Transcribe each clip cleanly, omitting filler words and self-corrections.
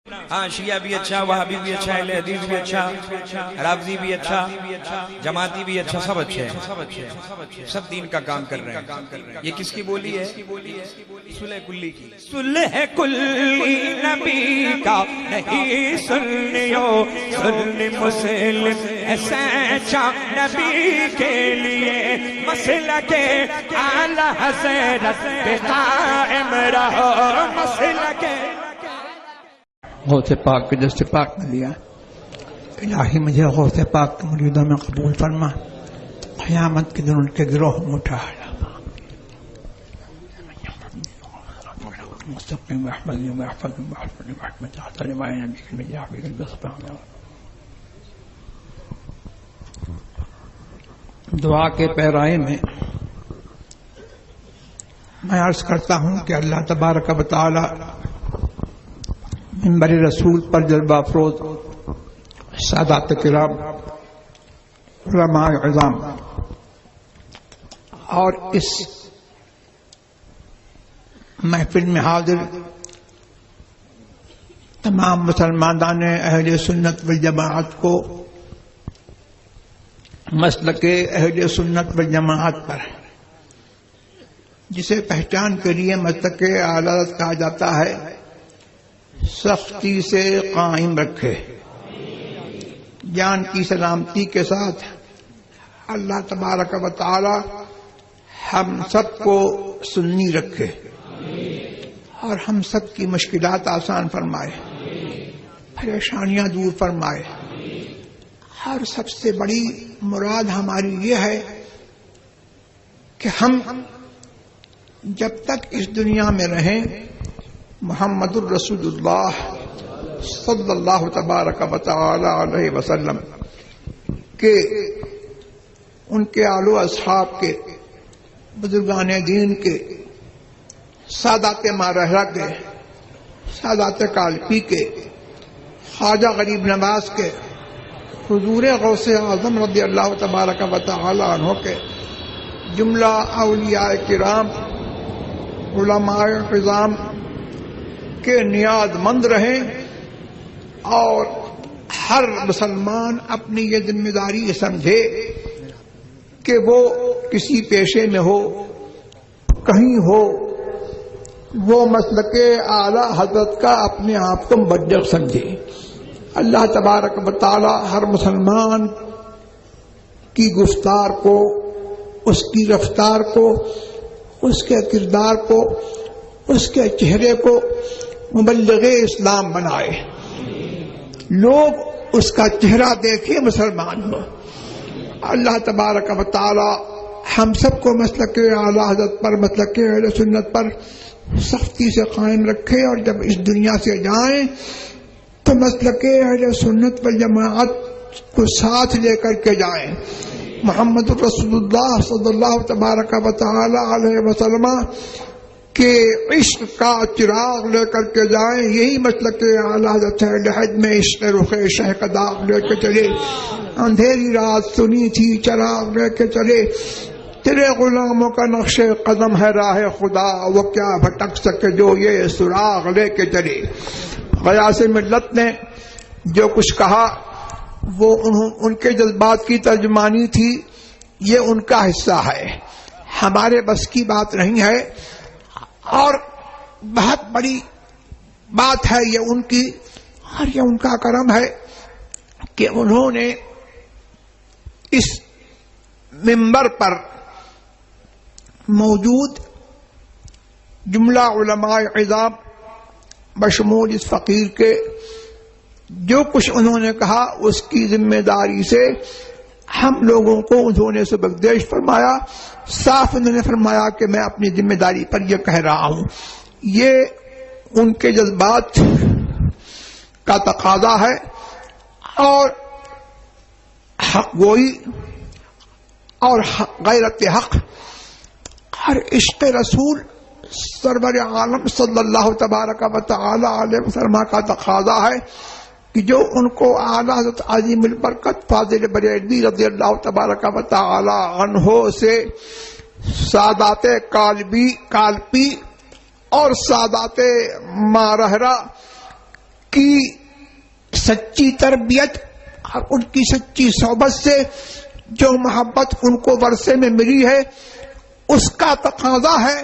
ہاں شیعہ بھی اچھا، وہابی بھی اچھا، اہل حدیث بھی اچھا، رافضی بھی اچھا، جماعتی بھی اچھا، سب اچھے ہیں، سب دین کا کام کر رہے ہیں۔ یہ کس کی بولی ہے؟ صلح کلی کی۔ صلح کلی نبی کا نہیں سنیو، سن مسلم سچا نبی کے لیے، مسلک اعلی حضرت پہ قائم رہو، مسلک غوث پاک کے دست پاک میں لیا۔ الہی مجھے غوث پاک کے مریدوں میں قبول فرما، قیامت کے دن ان کے گروہ میں اٹھا دعا کے پیرائے میں میں عرض کرتا ہوں کہ اللہ تبارک و تعالی منبر رسول پر جلوہ افروز سادات کرام، علماء عظام اور اس محفل میں حاضر تمام مسلمانان اہل سنت والجماعت کو مسلک اہل سنت والجماعت پر، جسے پہچان کے لیے مسلک اعلی حضرت کہا جاتا ہے، سختی سے قائم رکھے۔ جان کی سلامتی کے ساتھ اللہ تبارک و تعالی ہم سب کو سنی رکھے اور ہم سب کی مشکلات آسان فرمائے، پریشانیاں دور فرمائے۔ اور سب سے بڑی مراد ہماری یہ ہے کہ ہم جب تک اس دنیا میں رہیں محمد الرسول اللہ صلی اللہ تبارک و تعالی علیہ وسلم کے، ان کے آل و اصحاب کے، بزرگان دین کے، سادات مارحرہ کے، سادات کالپی کے، خواجہ غریب نواز کے، حضور غوث اعظم رضی اللہ تبارک و تعالی عنہ کے، جملہ اولیاء کرام، علماء عظام کے نیاز مند رہیں، اور ہر مسلمان اپنی یہ ذمہ داری سمجھے کہ وہ کسی پیشے میں ہو، کہیں ہو، وہ مسلک اعلی حضرت کا اپنے آپ کو مبلغ سمجھے۔ اللہ تبارک و تعالی ہر مسلمان کی گفتار کو، اس کی رفتار کو، اس کے کردار کو، اس کے چہرے کو مبلغ اسلام بنائے، لوگ اس کا چہرہ دیکھے مسلمان ہو۔ اللہ تبارک و تعالی ہم سب کو مسلک اعلی حضرت پر، مسلک اہل سنت پر سختی سے قائم رکھے، اور جب اس دنیا سے جائیں تو مسلک اہل سنت والجماعت کو ساتھ لے کر کے جائیں۔ محمد رسول اللہ صلی اللہ تبارک و تعالی علیہ وسلم کہ عشق کا چراغ لے کر کے جائیں۔ یہی مسلک اعلی حضرت ہے۔ لحد میں عشق رخ شہ کا داغ لے کے چلے، اندھیری رات سنی تھی چراغ لے کے چلے، تیرے غلاموں کا نقش قدم ہے راہ خدا، وہ کیا بھٹک سکے جو یہ سراغ لے کے چلے۔ غیاث ملت نے جو کچھ کہا وہ ان کے جذبات کی ترجمانی تھی، یہ ان کا حصہ ہے، ہمارے بس کی بات نہیں ہے، اور بہت بڑی بات ہے یہ ان کی، اور یہ ان کا کرم ہے کہ انہوں نے اس منبر پر موجود جملہ علماء عظام بشمول اس فقیر کے جو کچھ انہوں نے کہا، اس کی ذمہ داری سے ہم لوگوں کو انہوں نے سبکدیش فرمایا۔ صاف انہوں نے فرمایا کہ میں اپنی ذمہ داری پر یہ کہہ رہا ہوں، یہ ان کے جذبات کا تقاضا ہے، اور حق گوئی اور غیرت حق اور عشق رسول سرور عالم صلی اللہ تبارک و تعالی علیہ وسلم کا تقاضا ہے کہ جو ان کو اعلی حضرت عظیم البرکت فاضل بریلوی رضی اللہ تبارک و تعالی عنہ سے سادات کالپی اور سادات مارحرہ کی سچی تربیت اور ان کی سچی صحبت سے جو محبت ان کو ورثے میں ملی ہے اس کا تقاضا ہے،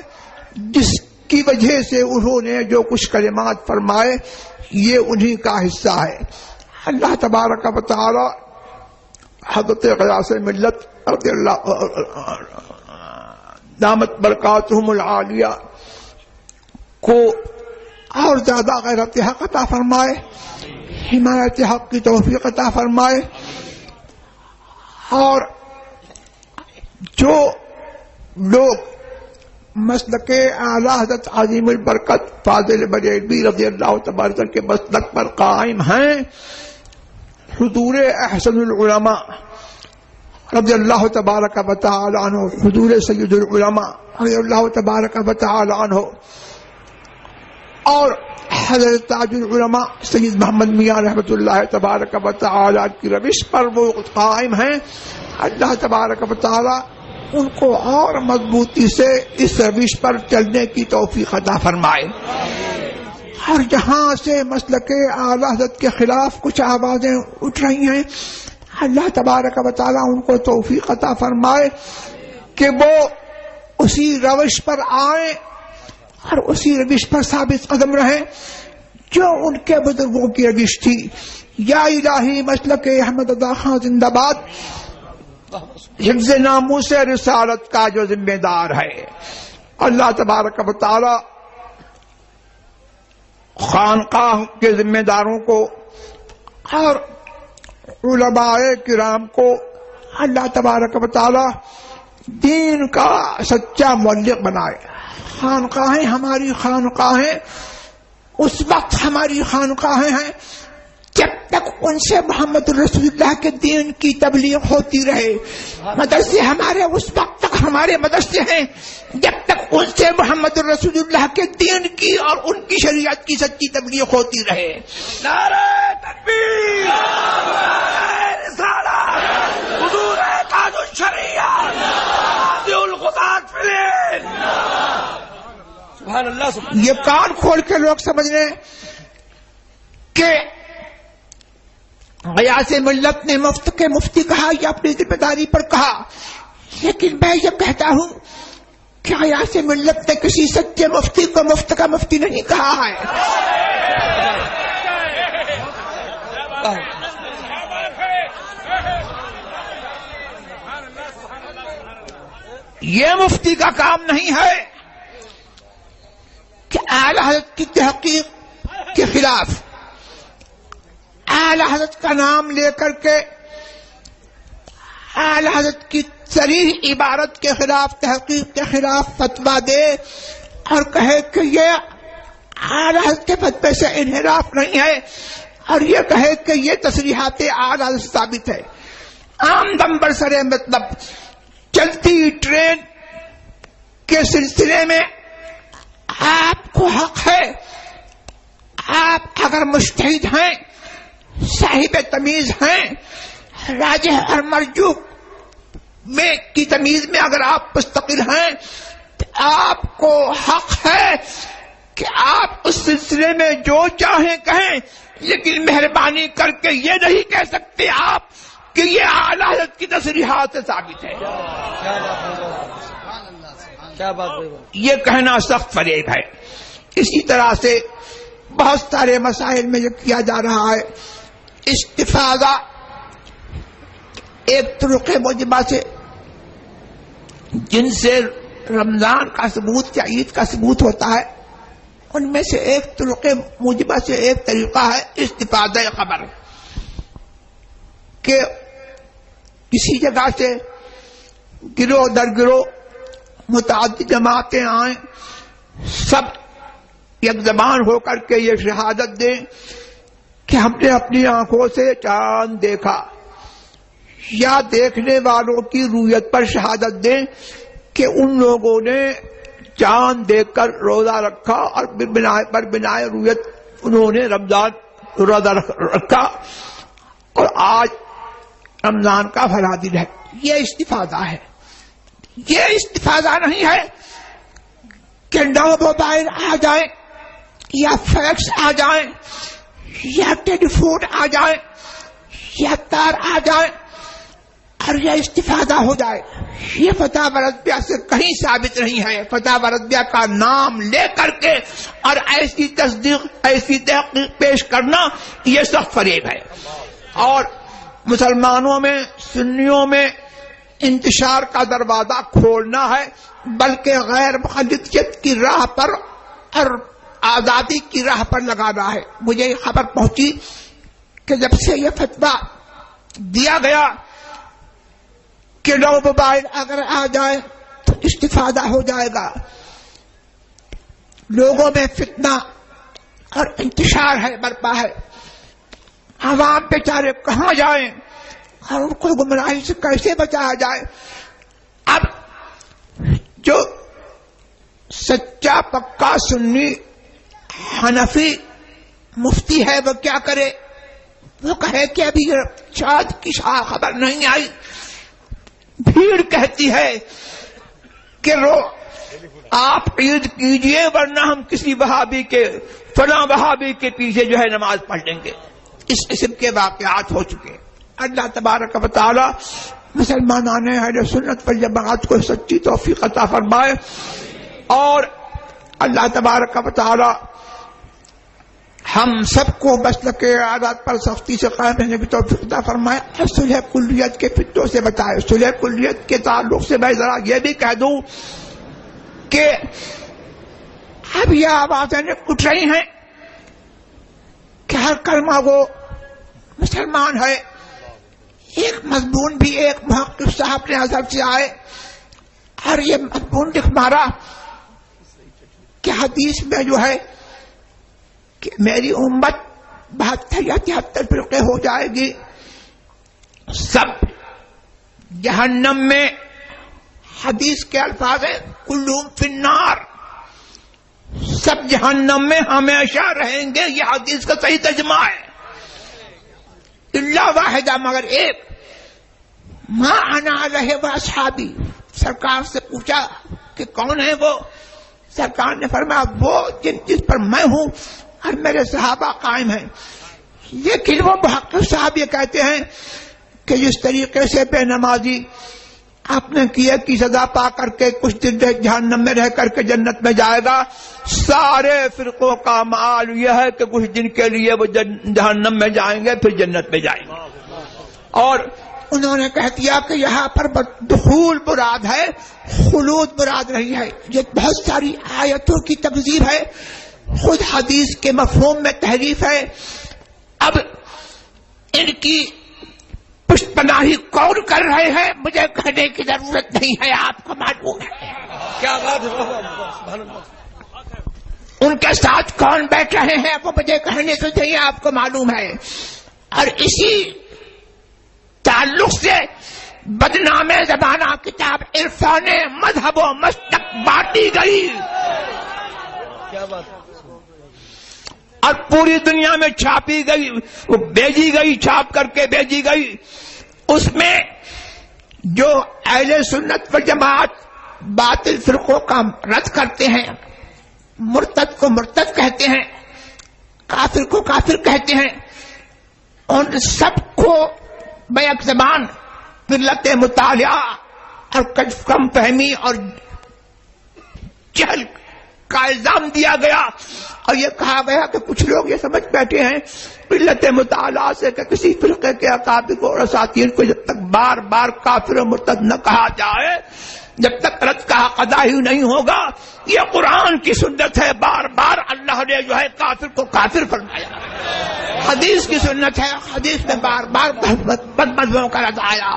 جس کی وجہ سے انہوں نے جو کچھ کلمات فرمائے یہ انہی کا حصہ ہے۔ اللہ تبارک و تعالی حضرت غیاث ملت رضی اللہ دامت برکاتہم العالیہ کو اور زیادہ غیرت حق عطا فرمائے، حمایت حق کی توفیق عطا فرمائے، اور جو لوگ مسلک اعلی حضرت عظیم البرکت فاضل بریلوی رضی اللہ تبارک کے مسلک پر قائم ہیں، حضور احسن العلماء رضی اللہ تبارک و تعالی عنہ، حضور سید العلماء رضی اللہ تبارک و تعالی عنہ، اور حضرت تاج العلماء سید محمد میاں رحمۃ اللہ تبارک و تعالی کی روش پر وہ قائم ہیں، اللہ تبارک و تعالی ان کو اور مضبوطی سے اس روش پر چلنے کی توفیق عطا فرمائے، اور جہاں سے مسلک اعلی حضرت کے خلاف کچھ آوازیں اٹھ رہی ہیں اللہ تبارک و تعالی ان کو توفیق عطا فرمائے کہ وہ اسی روش پر آئیں اور اسی روش پر ثابت قدم رہیں جو ان کے بزرگوں کی روش تھی۔ یا الہی مسلک احمد رضا خان زندہ باد، حفظ ناموس رسالت کا جو ذمہ دار ہے، اللہ تبارک و تعالی خانقاہ کے ذمہ داروں کو اور علماء کرام کو اللہ تبارک و تعالی دین کا سچا مبلغ بنائے۔ خانقاہیں ہماری خانقاہیں اس وقت ہماری خانقاہیں ہیں جب تک ان سے محمد رسول اللہ کے دین کی تبلیغ ہوتی رہے، مدرسے ہمارے اس وقت تک ہمارے مدرسے ہیں جب تک ان سے محمد رسول اللہ کے دین کی اور ان کی شریعت کی سچی تبلیغ ہوتی رہے۔ نعرہ تکبیر، نعرہ رسالت، حضور تاج الشریعت، قاضی القضات فی الہند، سبحان اللہ سبحان اللہ۔ یہ کان کھول کے لوگ سمجھ رہے ہیں کہ غیاث ملت نے مفتی کہا یا اپنی ذمہ داری پر کہا، لیکن میں یہ کہتا ہوں کہ غیاث ملت نے کسی سچے مفتی کو مفت کا مفتی نہیں کہا ہے۔ یہ مفتی کا کام نہیں ہے کہ اعلی حضرت کی تحقیق کے خلاف، اعلی حضرت کا نام لے کر کے اعلی حضرت کی صریح عبارت کے خلاف، تحقیق کے خلاف فتویٰ دے اور کہے کہ یہ اعلی حضرت کے فتوے سے انحراف نہیں ہے، اور یہ کہے کہ یہ تصریحات اعلی حضرت ثابت ہے۔ عام دم برسر مطلب چلتی ٹرین کے سلسلے میں آپ کو حق ہے، آپ اگر مجتہد ہیں، صاحب تمیز ہیں، راجح اور مرجوح میں کی تمیز میں اگر آپ مستقل ہیں تو آپ کو حق ہے کہ آپ اس سلسلے میں جو چاہیں کہیں، لیکن مہربانی کر کے یہ نہیں کہہ سکتے آپ کہ یہ اعلی حضرت کی تصریحات سے ثابت ہے۔ یہ کہنا سخت فریب ہے۔ اسی طرح سے بہت سارے مسائل میں یہ کیا جا رہا ہے، استفادہ ایک طرق موجبہ سے جن سے رمضان کا ثبوت یا عید کا ثبوت ہوتا ہے، ان میں سے ایک طرق موجبہ سے ایک طریقہ ہے استفادہ خبر، کہ کسی جگہ سے گروہ در گروہ متعدد جماعتیں آئیں، سب یک زبان ہو کر کے یہ شہادت دیں کہ ہم نے اپنی آنکھوں سے چاند دیکھا، یا دیکھنے والوں کی رویت پر شہادت دیں کہ ان لوگوں نے چاند دیکھ کر روزہ رکھا اور بنا رویت انہوں نے رمضان روزہ رکھا اور آج رمضان کا فلاں دن ہے۔ یہ استفادہ ہے۔ یہ استفادہ نہیں ہے کہ نو موبائل آ جائیں یا فیکس آ جائیں یا ٹیلی فون آ جائے یا تار آ جائے اور یہ استفادہ ہو جائے، یہ فتاوی رضویہ سے کہیں ثابت نہیں ہے۔ فتاوی رضویہ کا نام لے کر کے اور ایسی تصدیق، ایسی تحقیق پیش کرنا، یہ سخت فریب ہے۔ اور مسلمانوں میں، سنیوں میں انتشار کا دروازہ کھولنا ہے، بلکہ غیر مخلصیت کی راہ پر اور آزادی کی راہ پر لگانا ہے۔ مجھے یہ خبر پہنچی کہ جب سے یہ فتویٰ دیا گیا کہ نو موبائل اگر آ جائے تو استفادہ ہو جائے گا، لوگوں میں فتنہ اور انتشار ہے، برپا ہے۔ عوام بیچارے کہاں جائیں اور ان کو گمراہی سے کیسے بچایا جائے؟ اب جو سچا پکا سنی حنفی مفتی ہے وہ کیا کرے؟ وہ کہے کہ ابھی چاند کی خبر نہیں آئی، بھیڑ کہتی ہے کہ آپ عید کیجئے ورنہ ہم کسی وہابی کے، فلاں وہابی کے پیچھے جو ہے نماز پڑھ لیں گے۔ اس قسم کے واقعات ہو چکے۔ اللہ تبارک و تعالی مسلمانان اہل سنت والجماعت کو سچی توفیق عطا فرمائے، اور اللہ تبارک و تعالی ہم سب کو مسلک عادات پر سختی سے قائم رہنے کی توفیق عطا فرمائے، اور صلح کلیت کے فتنوں سے بچائے۔ صلح کلیت کے تعلق سے میں ذرا یہ بھی کہہ دوں کہ اب یہ آوازیں اٹھ رہی ہیں کہ ہر کلمہ وہ مسلمان ہے۔ ایک مضمون بھی ایک محقق صاحب نے ازہر سے آئے اور یہ مضمون لکھ مارا کہ حدیث میں جو ہے کہ میری امت 72 یا 73 فرقے ہو جائے گی، سب جہنم میں۔ حدیث کے الفاظ ہیں کلہم فی النار، سب جہنم میں ہمیشہ رہیں گے۔ یہ حدیث کا صحیح ترجمہ ہے۔ اللہ واحدہ، مگر ایک، ما انا علیہ واصحابی۔ سرکار سے پوچھا کہ کون ہے وہ؟ سرکار نے فرمایا وہ جن چیز پر میں ہوں اور میرے صحابہ قائم ہیں۔ لیکن وہ محقق صاحب یہ کہتے ہیں کہ جس طریقے سے بے نمازی اپنے کیے کی سزا پا کر کے کچھ دن جہنم میں رہ کر کے جنت میں جائے گا، سارے فرقوں کا مآل یہ ہے کہ کچھ دن کے لیے وہ جہنم میں جائیں گے پھر جنت میں جائیں گے۔ اور انہوں نے کہہ دیا کہ یہاں پر دخول مراد ہے، خلود مراد نہیں ہے۔ یہ بہت ساری آیتوں کی تکذیب ہے، خود حدیث کے مفہوم میں تحریف ہے۔ اب ان کی پشت پناہی کون کر رہے ہیں مجھے کہنے کی ضرورت نہیں ہے، آپ کو معلوم ہے۔ کیا بات ہے؟ ان کے ساتھ کون بیٹھ رہے ہیں وہ مجھے کہنے سے نہیں، آپ کو معلوم ہے۔ اور اسی تعلق سے بدنام زمانہ کتاب عرفان مذہب و مسلک بانٹی گئی اور پوری دنیا میں چھاپی گئی، وہ بھیجی گئی، چھاپ کر کے بھیجی گئی۔ اس میں جو اہل سنت والجماعت باطل فرقوں کا رد کرتے ہیں، مرتد کو مرتد کہتے ہیں، کافر کو کافر کہتے ہیں، ان سب کو بیک زبان قلت مطالعہ اور کم فہمی اور جہل کا الزام دیا گیا، اور یہ کہا گیا کہ کچھ لوگ یہ سمجھ بیٹھے ہیں قلت مطالعہ سے کہ کسی فرقے کے اکابر کو اور اساطیر کو جب تک بار بار کافر و مرتد نہ کہا جائے، جب تک رد کا ادا ہی نہیں ہوگا۔ یہ قرآن کی سنت ہے، بار بار اللہ نے جو ہے کافر کو کافر فرمایا، حدیث کی سنت ہے، حدیث میں بار بار بدمذہبوں کا رد آیا،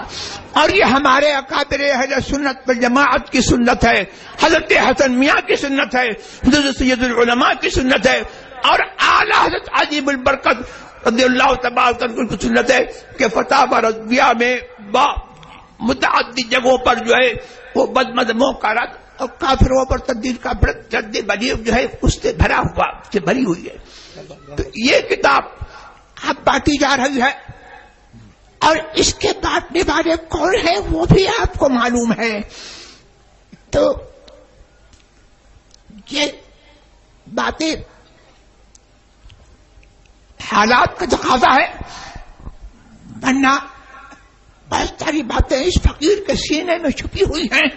اور یہ ہمارے اکابر اہل سنت والجماعت کی سنت ہے، حضرت حسن میاں کی سنت ہے، حضرت سید العلماء کی سنت ہے، اور اعلیٰ حضرت عجیب البرکت رضی اللہ تبارک عنہ کی سنت ہے کہ فتاوی رضویہ میں متعدد جگہوں پر جو ہے وہ بدمذہبوں کا رد اور کافروں پر تبدیل کا جد بلیغ جو ہے اس سے بھرا ہوا، سے بھری ہوئی ہے۔ تو یہ کتاب اب بانٹی جا رہی ہے، اور اس کے بانٹنے والے کون ہیں وہ بھی آپ کو معلوم ہے۔ تو یہ باتیں حالات کا تقاضا ہے، ورنہ بہت ساری باتیں اس فقیر کے سینے میں چھپی ہوئی ہیں،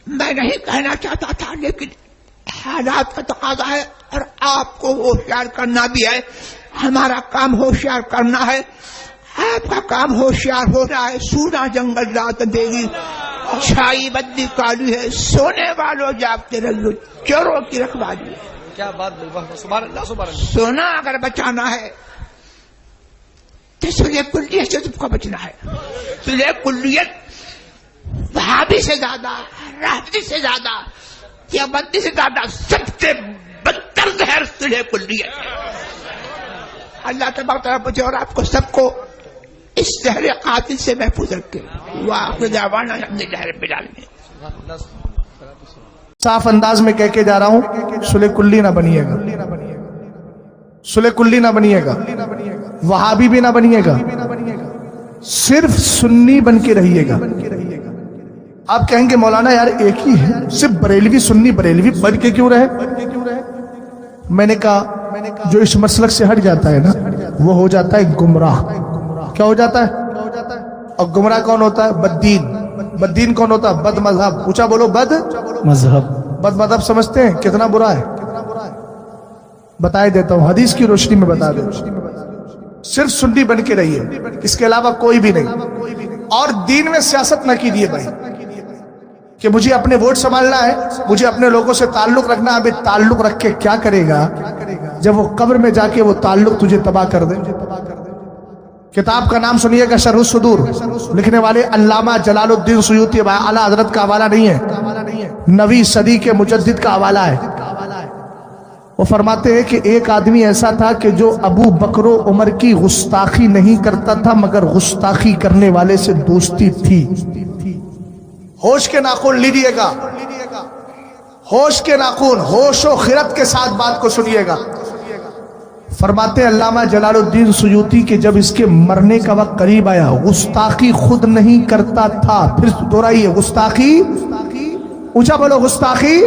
میں نہیں کہنا چاہتا تھا، لیکن حالات کا تقاضا ہے اور آپ کو ہوشیار کرنا بھی ہے۔ ہمارا کام ہوشیار کرنا ہے، آپ کا کام ہوشیار ہو رہا ہے۔ سونا جنگل رات دے گی، چھائی بدی کالی ہے، سونے والوں جاگتے رہو، چوروں کی رکھوالی ہے۔ کیا بات، سبحان اللہ سبحان اللہ۔ سونا اگر بچانا ہے تو سلح کلیت سے تم کو بچنا ہے۔ سلح کلیت وہابی سے زیادہ، رافضی سے زیادہ، دیوبندی سے زیادہ سب سے بدتر زہر سلح کلیت ہے۔ اللہ تبارک و تعالیٰ مجھے اور آپ کو سب کو اس زہر قاتل سے محفوظ رکھے۔ وآخر دعوانا الحمدللہ رب العالمین۔ صاف انداز میں کہہ کے جا رہا ہوں، صلح کلی نہ بنیے گا، صلح کلی نہ بنیے گا، وہابی بھی نہ بنیے گا، صرف سنی بن کے رہیے گا۔ آپ کہیں گے مولانا یار ایک ہی ہے، صرف بریلوی سنی بریلوی بن کے کیوں رہے؟ میں نے کہا جو اس مسلک سے ہٹ جاتا ہے نا وہ ہو جاتا ہے گمراہ۔ کیا ہو جاتا ہے؟ اور گمراہ کون ہوتا ہے؟ بددین۔ بددین کون ہوتا ہے؟ بد مذہب۔ اونچا بولو، بد مذہب۔ بد مذہب سمجھتے ہیں کتنا برا ہے؟ بتائے دیتا ہوں، حدیث کی روشنی میں بتا دے۔ صرف سنی بن کے رہیے، اس کے علاوہ کوئی بھی نہیں۔ اور دین میں سیاست نہ کیجیے بھائی کہ مجھے اپنے ووٹ سنبھالنا ہے، مجھے اپنے لوگوں سے تعلق رکھنا ہے۔ ابھی تعلق رکھ کے کیا کرے گا جب وہ قبر میں جا کے وہ تعلق تجھے تباہ کر دے؟ کتاب کا نام سنیے گا شرح الصدور، لکھنے والے علامہ جلال الدین سیوطی، اعلیٰ حضرت کا حوالہ نہیں ہے، 9ویں صدی کے مجدد کا حوالہ ہے۔ وہ فرماتے ہیں کہ ایک آدمی ایسا تھا کہ جو ابو بکر و عمر کی گستاخی نہیں کرتا تھا مگر گستاخی کرنے والے سے دوستی تھی۔ ہوش کے ناخن لیجیے گا، ہوش کے ناخن، ہوش و خرد کے ساتھ بات کو سنیے گا۔ فرماتے علامہ جلال الدین سیوطی کہ جب اس کے مرنے کا وقت قریب آیا، گستاخی خود نہیں کرتا تھا، پھر دہرائیے گستاخی، اونچا بولو، گستاخی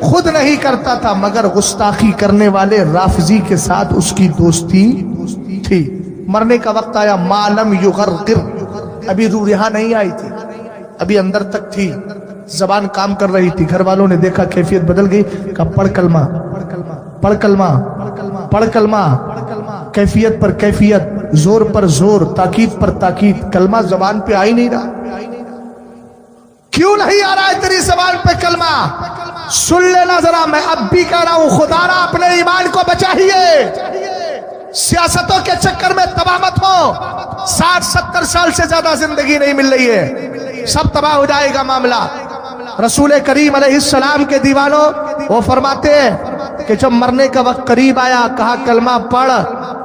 خود نہیں کرتا تھا مگر گستاخی کرنے والے رافضی کے ساتھ اس کی دوستی تھی۔ مرنے کا وقت آیا، ما لم یغرغر، ابھی روح رہا نہیں آئی تھی، ابھی اندر تک تھی، زبان کام کر رہی تھی۔ گھر والوں نے دیکھا کیفیت بدل گئی، کہا پڑھ کلمہ، پڑھ کلمہ، پڑھ کلمہ، کیفیت پر کیفیت، زور پر زور، تاکید پر تاکید۔ کلمہ زبان پہ آ ہی نہیں رہا۔ کیوں نہیں آ رہا ہے تیری زبان پہ کلمہ؟ سن لینا ذرا، میں اب بھی کہہ رہا ہوں، خدا را اپنے ایمان کو بچائیے، سیاستوں کے چکر میں تباہ مت ہو۔ 60-70 سال سے زیادہ زندگی نہیں مل رہی ہے، سب تباہ ہو جائے گا معاملہ۔ رسول کریم علیہ السلام کے دیوانوں، وہ فرماتے ہیں کہ جب مرنے کا وقت قریب آیا، کہا کلمہ پڑھ،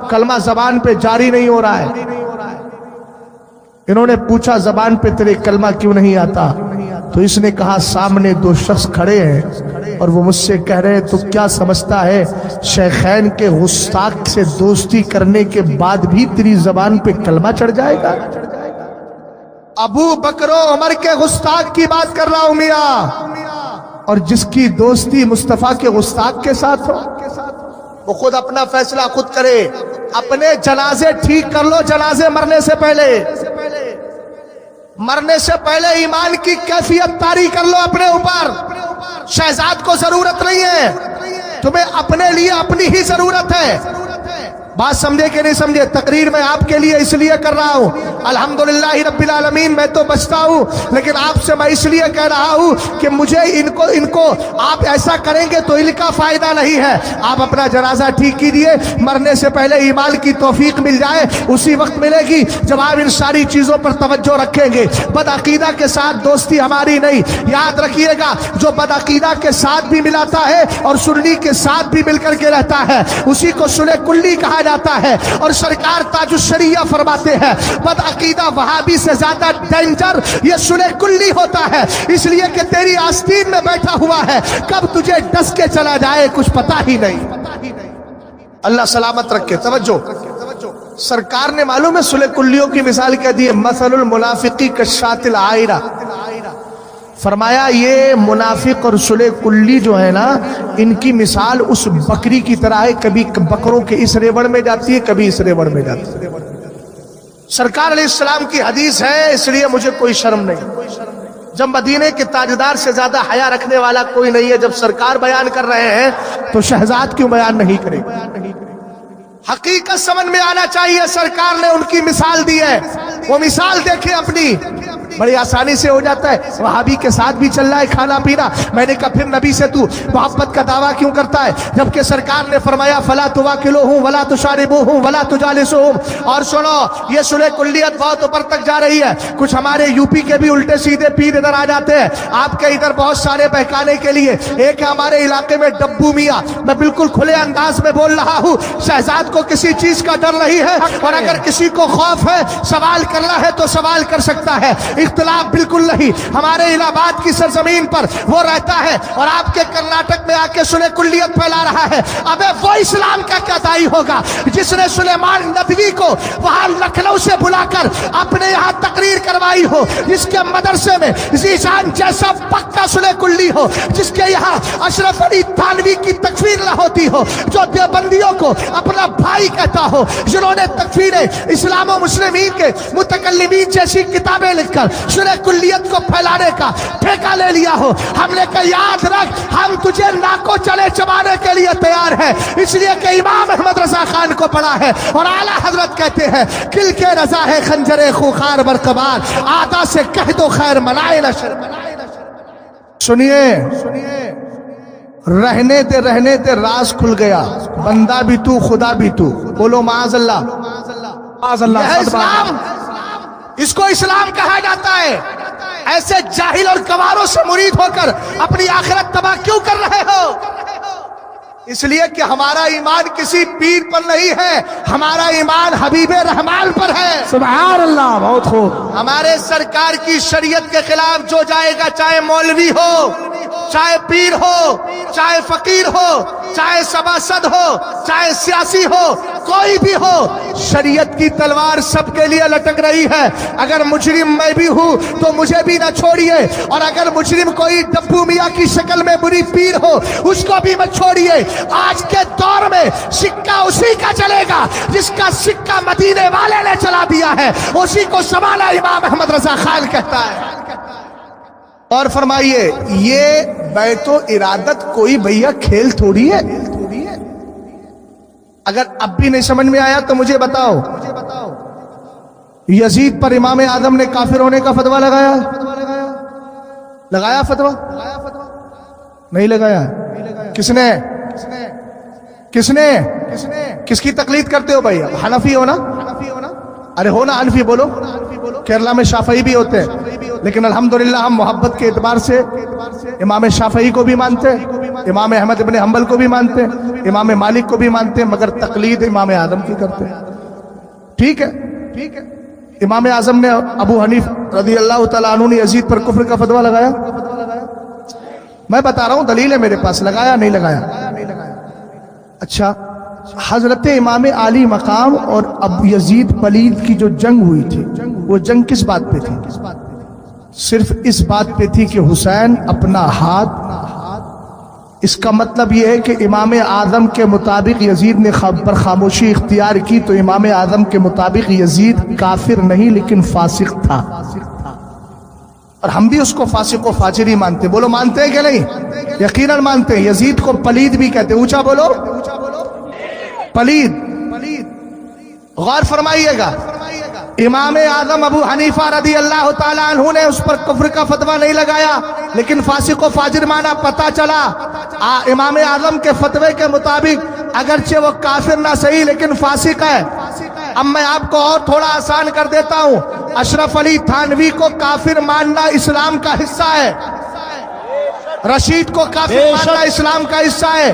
کلمہ زبان پہ جاری نہیں ہو رہا ہے۔ انہوں نے پوچھا زبان پہ تیرے کلمہ کیوں نہیں آتا؟ تو اس نے کہا سامنے 2 شخص کھڑے ہیں اور وہ مجھ سے کہہ رہے ہیں تو کیا سمجھتا ہے شیخین کے گستاخ سے دوستی کرنے کے بعد بھی تیری زبان پہ کلمہ چڑھ جائے گا؟ ابو بکر و عمر کے گستاخ کی بات کر رہا ہوں میاں، اور جس کی دوستی مصطفیٰ کے گستاخ کے ساتھ ہو، وہ خود اپنا فیصلہ خود کرے۔ اپنے جنازے ٹھیک کر لو، جنازے مرنے سے پہلے، مرنے سے پہلے ایمان کی کیفیت طاری کر لو اپنے اوپر۔ شہزاد کو ضرورت نہیں ہے، تمہیں اپنے لیے اپنی ہی ضرورت ہے۔ بات سمجھے کہ نہیں سمجھے؟ تقریر میں آپ کے لیے اس لیے کر رہا ہوں، الحمدللہ رب العالمین میں تو بچتا ہوں، لیکن آپ سے میں اس لیے کہہ رہا ہوں کہ مجھے ان کو آپ ایسا کریں گے تو ان کا فائدہ نہیں ہے۔ آپ اپنا جنازہ ٹھیک کیجئے، مرنے سے پہلے ایمان کی توفیق مل جائے، اسی وقت ملے گی جب آپ ان ساری چیزوں پر توجہ رکھیں گے۔ بدعقیدہ کے ساتھ دوستی ہماری نہیں، یاد رکھیے گا، جو بدعقیدہ کے ساتھ بھی ملاتا ہے اور سنی کے ساتھ بھی مل کر کے رہتا ہے، اسی کو صلح کلی کہا جاتا ہے۔ اور سرکار تاج الشریعہ فرماتے ہیں بدعقیدہ وہابی سے زیادہ ڈینجر یہ صلح کلی ہوتا ہے، اس لیے کہ تیری آستین میں بیٹھا ہوا ہے، کب تجھے ڈس کے چلا جائے کچھ پتا ہی نہیں۔ اللہ سلامت رکھے۔ توجہ، سرکار نے معلوم ہے صلح کلیوں کی مثال کیا دی ہے؟ مثل المنافقی کالشاة العائرہ، فرمایا یہ منافق اور صلح کلی جو ہے نا، ان کی مثال اس بکری کی طرح ہے، کبھی بکروں کے اس ریوڑ میں جاتی ہے، کبھی اس ریوڑ میں جاتی ہے۔ سرکار علیہ السلام کی حدیث ہے، اس لیے مجھے کوئی شرم نہیں۔ جب مدینے کے تاجدار سے زیادہ حیا رکھنے والا کوئی نہیں ہے، جب سرکار بیان کر رہے ہیں تو شہزاد کیوں بیان نہیں کرے؟ حقیقت سمجھ میں آنا چاہیے، سرکار نے ان کی مثال دی ہے، وہ مثال دیکھیں اپنی، بڑی آسانی سے ہو جاتا ہے۔ وہابی کے ساتھ بھی چل رہا ہے کھانا پینا، میں نے کہا پھر نبی سے تو محبت کا دعویٰ کیوں کرتا ہے، جبکہ سرکار نے فرمایا فلا تواکلوہم ولا تشاربوہم ولا تجالسوہم۔ اور سنو، یہ صلح کلیت بہت اوپر تک جا رہی ہے، کچھ ہمارے یو پی کے بھی الٹے سیدھے پیر ادھر آ جاتے ہیں آپ کے ادھر بہت سارے بہکانے کے لیے۔ ایک ہے ہمارے علاقے میں ڈبو میاں، میں بالکل کھلے انداز میں بول رہا ہوں، شہزاد کو کسی چیز کا ڈر نہیں ہے، اور اگر کسی کو خوف ہے سوال کرنا ہے تو سوال کر سکتا ہے، اختلاف بالکل نہیں۔ ہمارے الہ آباد کی سرزمین پر وہ رہتا ہے اور آپ کے کرناٹک میں آ کے صلح کلیت پھیلا رہا ہے۔ ابے وہ اسلام کا کیا داعی ہوگا جس نے سلیمان ندوی کو وہاں لکھنؤ سے بلا کر اپنے یہاں تقریر کروائی ہو، جس کے مدرسے میں ذیشان جیسا پکا صلح کلی ہو، جس کے یہاں اشرف علی تھانوی کی تکفیر نہ ہوتی ہو، جو دیوبندیوں کو اپنا بھائی کہتا ہو، جنہوں نے تکفیر اسلام و مسلمین کے متکلمین جیسی کتابیں لکھ کر صلح کلیت کو پھیلانے کا ٹھیکہ لے لیا ہو۔ ہم نے کہا یاد رکھ، ہم تجھے ناکو چلے چبانے کے لیے تیار ہیں، اس لیے کہ امام احمد رضا خان کو پڑھا ہے، اور اعلیٰ حضرت کہتے ہیں کل کے رضا ہے خنجر خوخار برقبار، آدھا سے کہہ دو خیر منائے نہ شر۔ سنیے، رہنے تے راز کھل گیا، بندہ بھی تو خدا بھی تو، بولو معاذ اللہ۔ معاذ اللہ۔ یہ اسلام، اس کو اسلام کہا جاتا ہے۔ ایسے جاہل اور گواروں سے مرید ہو کر اپنی آخرت تباہ کیوں کر رہے ہو؟ اس لیے کہ ہمارا ایمان کسی پیر پر نہیں ہے، ہمارا ایمان حبیب رحمان پر ہے۔ سبحان اللہ، بہت خوب۔ ہمارے سرکار کی شریعت کے خلاف جو جائے گا، چاہے مولوی ہو، چاہے پیر ہو، چاہے فقیر ہو، چاہے سباسد ہو، چاہے سیاسی ہو، کوئی بھی ہو، شریعت کی تلوار سب کے لیے لٹک رہی ہے۔ اگر مجرم میں بھی ہوں تو مجھے بھی نہ چھوڑیے، اور اگر مجرم کوئی ڈبو میاں کی شکل میں بری پیر ہو اس کو بھی مت چھوڑیے۔ آج کے دور میں سکہ اسی کا چلے گا جس کا سکہ مدینے والے نے چلا دیا ہے، اسی کو سنبھالا امام احمد رضا خان کہتا ہے۔ اور فرمائیے، یہ بیت و ارادت کوئی بھیا کھیل تھوڑی ہے۔ اگر اب بھی نہیں سمجھ میں آیا تو مجھے بتاؤ، یزید پر امام اعظم نے کافر ہونے کا فتویٰ لگایا؟ لگایا فتویٰ؟ نہیں لگایا؟ کس نے؟ کس کی تقلید کرتے ہو بھائی؟ حنفی ہو نا؟ ارے ہو نا حنفی، بولو۔ کیرلا میں شافعی بھی ہوتے ہیں، لیکن الحمدللہ ہم محبت کے اعتبار سے امام شافعی کو بھی مانتے ہیں، امام احمد ابن حنبل کو بھی مانتے ہیں، امام مالک کو بھی مانتے ہیں، مگر تقلید امام اعظم کی کرتے ہیں۔ ٹھیک ہے، امام اعظم نے ابو حنیف رضی اللہ تعالیٰ عنہ نے یزید پر کفر کا فتویٰ لگایا؟ میں بتا رہا ہوں، دلیل ہے میرے پاس، لگایا نہیں لگایا؟ اچھا، حضرت امام علی مقام اور اب یزید پلید کی جو جنگ ہوئی تھی، وہ جنگ کس بات پہ تھی؟ صرف اس بات پہ تھی کہ حسین اپنا ہاتھ، اس کا مطلب یہ ہے کہ امام اعظم کے مطابق یزید نے پر خاموشی اختیار کی، تو امام اعظم کے مطابق یزید کافر نہیں لیکن فاسق تھا، اور ہم بھی اس کو فاسق و فاجر ہی مانتے۔ بولو مانتے ہیں کہ نہیں؟ یقیناً مانتے ہیں۔ یزید کو پلید بھی کہتے ہیں، اونچا بولو، پلید۔ غور فرمائیے گا، امام اعظم ابو حنیفہ رضی اللہ تعالیٰ عنہ نے اس پر کفر کا فتویٰ نہیں لگایا، لیکن فاسق و فاجر مانا پتہ چلا امام اعظم کے فتوے کے مطابق اگرچہ وہ کافر نہ صحیح لیکن فاسق ہے۔ اب میں آپ کو اور تھوڑا آسان کر دیتا ہوں، اشرف علی تھانوی کو کافر ماننا اسلام کا حصہ ہے، رشید کو کافر ماننا اسلام کا حصہ ہے،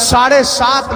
7.5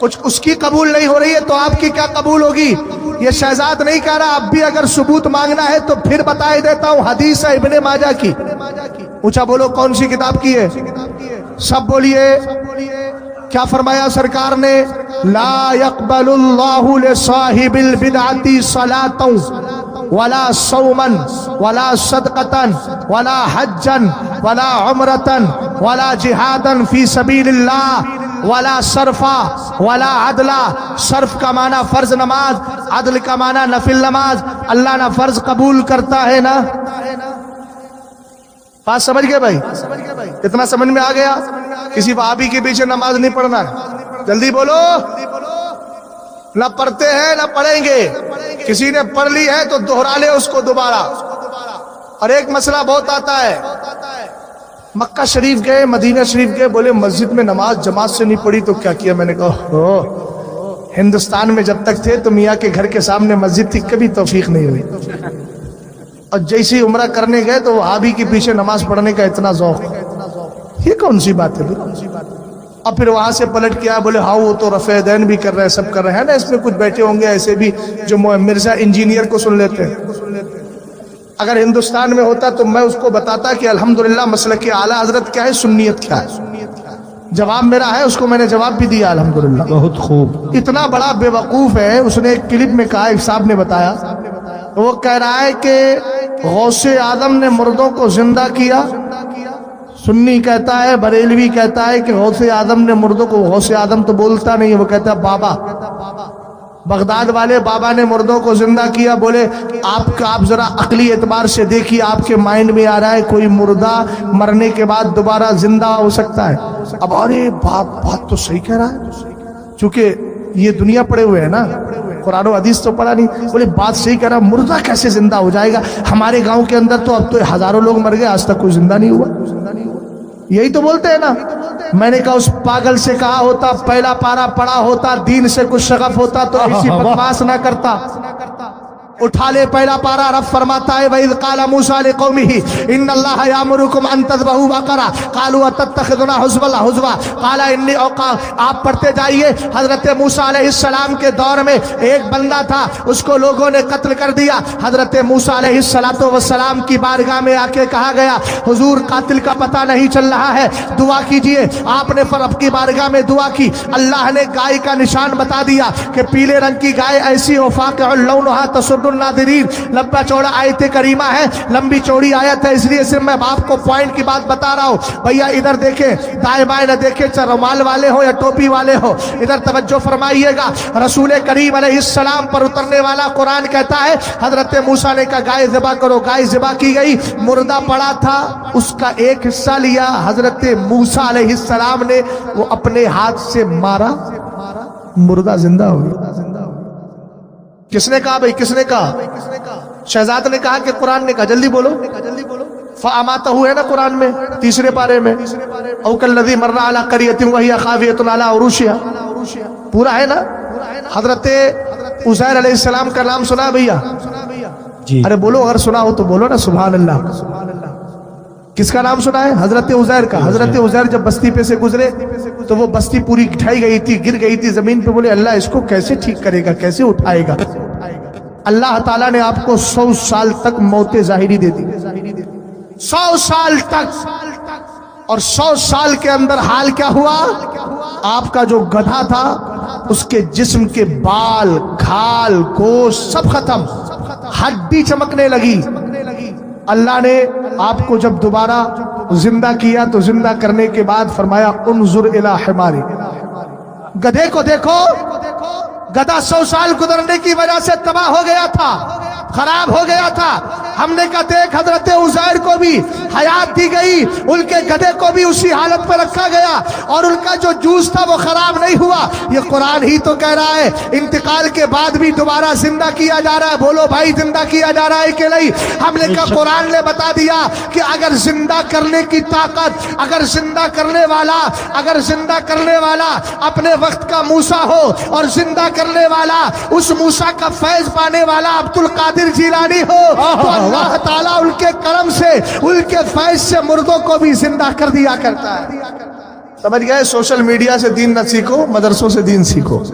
کچھ اس کی قبول نہیں ہو رہی ہے تو آپ کی کیا قبول ہوگی؟ یہ شہزاد نہیں کہہ رہا، اب بھی اگر ثبوت مانگنا ہے تو پھر بتائی دیتا ہوں، حدیث ہے ابن ماجہ کی. اونچا بولو کون سی کتاب کی ہے؟ سب بولیے کیا فرمایا سرکار نے؟ لا يقبل اللہ لصاحب البدعۃ صلاۃ ولا صوما ولا صدقۃ ولا حجا ولا عمرۃ ولا جہادا فی سبیل اللہ ولا صرفا ولا عدلا. صرف کا معنی فرض نماز، عدل کا معنی نفل نماز. اللہ نہ فرض قبول کرتا ہے نا. بات سمجھ گئے بھائی؟ اتنا سمجھ میں آ گیا؟ کسی وہابی کے پیچھے نماز نہیں پڑھنا ہے. جلدی بولو. نہ پڑھتے ہیں نہ پڑھیں گے. کسی نے پڑھ لی ہے تو دوہرا لے اس کو دوبارہ. اور ایک مسئلہ بہت آتا ہے، مکہ شریف گئے، مدینہ شریف گئے، بولے مسجد میں نماز جماعت سے نہیں پڑھی تو کیا کیا؟ میں نے کہا ہندوستان میں جب تک تھے تو میاں کے گھر کے سامنے مسجد تھی، کبھی توفیق نہیں ہوئی. اور جیسے عمرہ کرنے گئے تو وہابی کے پیچھے نماز پڑھنے کا اتنا ذوق. یہ کون سی بات ہے؟ اور پھر وہاں سے پلٹ کیا، بولے ہاں وہ تو رفع دین بھی کر رہے ہیں، سب کر رہے ہیں نا. اس میں کچھ بیٹھے ہوں گے ایسے بھی جو مرزا انجینئر کو سن لیتے ہیں. اگر ہندوستان میں ہوتا تو میں اس کو بتاتا کہ الحمدللہ مسلک اعلیٰ حضرت کیا ہے، سنیت کیا ہے. جواب میرا ہے، اس کو میں نے جواب بھی دیا الحمدللہ. بہت خوب. اتنا بڑا بے وقوف ہے، اس نے ایک کلپ میں کہا، ایک صاحب نے بتایا، وہ کہہ رہا ہے کہ غوث اعظم نے مردوں کو زندہ کیا. سنی کہتا ہے، بریلوی کہتا ہے کہ غوث اعظم نے مردوں کو، غوث اعظم تو بولتا نہیں ہے، وہ کہتا ہے بابا. بغداد والے بابا نے مردوں کو زندہ کیا. بولے آپ ذرا عقلی اعتبار سے دیکھیے، آپ کے مائنڈ میں آ رہا ہے کوئی مردہ مرنے کے بعد دوبارہ زندہ ہو سکتا ہے؟ اب ارے بات تو صحیح کہہ رہا ہے، چونکہ یہ دنیا پڑے ہوئے ہیں نا، قرآن و حدیث تو پڑھا نہیں. بولے بات صحیح کہہ رہا، مردہ کیسے زندہ ہو جائے گا؟ ہمارے گاؤں کے اندر تو اب تو ہزاروں لوگ مر گئے، آج تک کوئی زندہ نہیں ہوا. یہی تو بولتے ہیں نا. میں نے کہا اس پاگل سے کہا ہوتا، پہلا پارا پڑا ہوتا، دین سے کچھ شغف ہوتا تو ایسی بکواس نہ کرتا. اٹھا لے پہلا پارا. رب فرماتا ہے وَإِذْ قَالَ مُوسَىٰ لِقَوْمِهِ إِنَّ اللَّهَ يَأْمُرُكُمْ أَن تَذْبَحُوا بَقَرَةً قَالُوا أَتَتَّخِذُنَا هُزُوًا قَالَ إِنِّي آپ پڑھتے جائیے. حضرت موسیٰ علیہ السلام کے دور میں ایک بندہ تھا، اس کو لوگوں نے قتل کر دیا. حضرت موسیٰ علیہ السلام کی بارگاہ میں آ کے کہا گیا حضور قاتل کا پتہ نہیں چل رہا ہے، دعا کیجئے. آپ نے رب کی بارگاہ میں دعا کی. اللہ نے گائے کا نشان بتا دیا کہ پیلے رنگ کی گائے ایسی ہو فاقع لونھا تسر الناظرین. لمبا چوڑا آیت کریمہ ہے، لمبی چوڑی آیت ہے، اس لیے صرف میں آپ کو پوائنٹ کی بات بتا رہا ہوں. بھیا ادھر دیکھیں، دائیں بائیں نہ دیکھیں، چاہے رومال والے ہو یا ٹوپی والے ہو، ادھر توجہ فرمائیے گا. رسول کریم علیہ السلام پر اترنے والا قرآن کہتا ہے حضرت موسیٰ نے کہا گائے ذبح کرو. گائے ذبح کی گئی، مردہ پڑا تھا، اس کا ایک حصہ لیا حضرت موسیٰ علیہ السلام نے، وہ اپنے ہاتھ سے مارا، مردہ زندہ ہو گیا. کس نے کہا بھائی؟ کس نے کہا؟ شہزاد نے کہا کہ قرآن نے کہا. جلدی بولو. فَأَمَاتَهُ ہے نا قرآن میں تیسرے پارے میں، او کالذی مر علی قریۃ وہی خاویۃ علی عروشها، پورا ہے نا. حضرت عزیر علیہ السلام کا نام سنا بھیا؟ جی. ارے بولو، اگر سنا ہو تو بولو نا سبحان اللہ. کس کا نام سنا ہے؟ حضرت عزیر کا. حضرت عزیر جب بستی پہ سے گزرے تو وہ بستی پوری ڈھائی گئی تھی، گر گئی تھی زمین پہ. بولے اللہ اس کو کیسے ٹھیک کرے گا، کیسے اٹھائے گا؟ اللہ تعالیٰ نے آپ کو 100 سال تک موت ظاہری دے دی. 100 سال تک. اور 100 سال کے اندر حال کیا ہوا؟ آپ کا جو گدھا تھا اس کے جسم کے بال، کھال، گوشت سب ختم، ہڈی چمکنے لگی. اللہ نے آپ کو جب دوبارہ زندہ کیا تو زندہ کرنے کے بعد فرمایا انظر الی حماری، گدھے کو دیکھو. گدھا 100 سال گزرنے کی وجہ سے تباہ ہو گیا تھا، خراب ہو گیا تھا. ہم نے کہا دیکھ حضرت عزیر کو بھی حیات دی گئی، ان کے گدھے کو بھی اسی حالت پر رکھا گیا اور ان کا جو جوس تھا وہ خراب نہیں ہوا. یہ قرآن ہی تو کہہ رہا ہے انتقال کے بعد بھی دوبارہ زندہ کیا جا رہا ہے. بولو بھائی زندہ کیا جا رہا ہے کہ نہیں؟ ہم نے کہا قرآن نے بتا دیا کہ اگر زندہ کرنے کی طاقت، اگر زندہ کرنے والا اپنے وقت کا موسیٰ ہو اور زندہ کرنے والا اس موسیٰ کا فیض پانے والا عبد القادر جیلانی ہو تو اللہ تعالیٰ ان کے کرم سے، ان کے فیض سے مردوں کو بھی زندہ کر دیا کرتا ہے. سمجھ گئے؟ سوشل میڈیا سے دین نہ سیکھو، مدرسوں سے دین سیکھو.